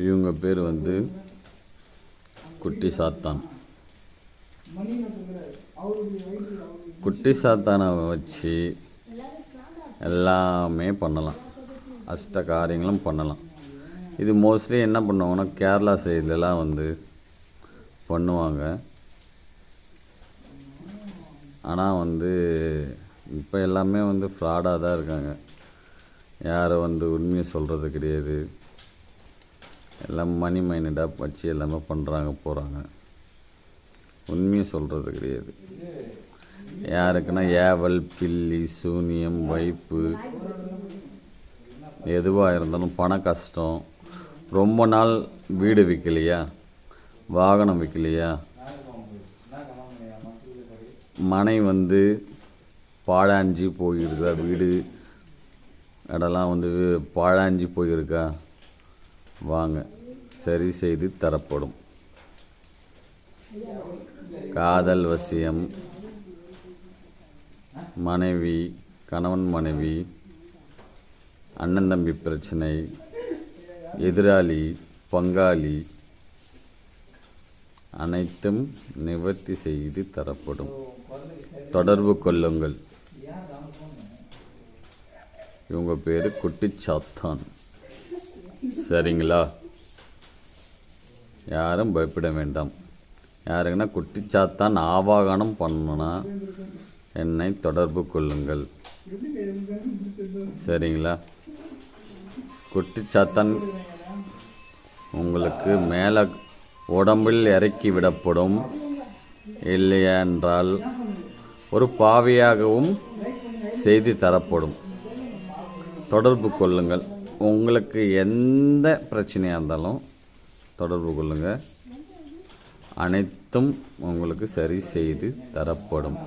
இவங்க பேர் வந்து குட்டி சாத்தான். குட்டி சாத்தானை வச்சு எல்லாமே பண்ணலாம், அஷ்ட காரியங்களும் பண்ணலாம். இது மோஸ்ட்லி என்ன பண்ணுவாங்கன்னா கேரளா சைட்லலாம் வந்து பண்ணுவாங்க. ஆனால் வந்து இப்போ எல்லாமே வந்து ஃப்ராடாக தான் இருக்காங்க. யாரும் வந்து உண்மையை சொல்கிறது கிடையாது. எல்லாம் மணி மைண்டடாக வச்சு எல்லாமே பண்ணுறாங்க போகிறாங்க. உண்மையை சொல்கிறது கிடையாது. யாருக்குன்னா ஏவல், பில்லி, சூனியம், வைப்பு எதுவாக இருந்தாலும் பண கஷ்டம், ரொம்ப நாள் வீடு விற்கலையா, வாகனம் விற்கலையா, மனை வந்து பாழாஞ்சி போயிருக்கா, வீடு இடம்லாம் வந்து பாழாஞ்சி போயிருக்கா, வாங்க சரி செய்து தரப்படும். காதல் வசியம், மனைவி, கணவன் மனைவி, அண்ணன் தம்பி பிரச்சனை, எதிராளி, பங்காளி அனைத்தும் நிவர்த்தி செய்து தரப்படும். தொடர்பு கொள்ளுங்கள். இவங்க பேர் குட்டி சாத்தான். சரிங்களா? யாரும் பயப்பட வேண்டாம். யாருக்குன்னா குட்டி சாத்தான் ஆவாகனம் பண்ணணும்னா என்னை தொடர்பு கொள்ளுங்கள். சரிங்களா? குட்டி சாத்தான் உங்களுக்கு மேலே உடம்பில் இறக்கி விடப்படும். இல்லையா என்றால் ஒரு பாவியாகவும் செய்து தரப்படும். தொடர்பு கொள்ளுங்கள். உங்களுக்கு எந்த பிரச்சனையாக இருந்தாலும் தொடர்பு கொள்ளுங்கள். அனைத்தும் உங்களுக்கு சரி செய்து தரப்படும்.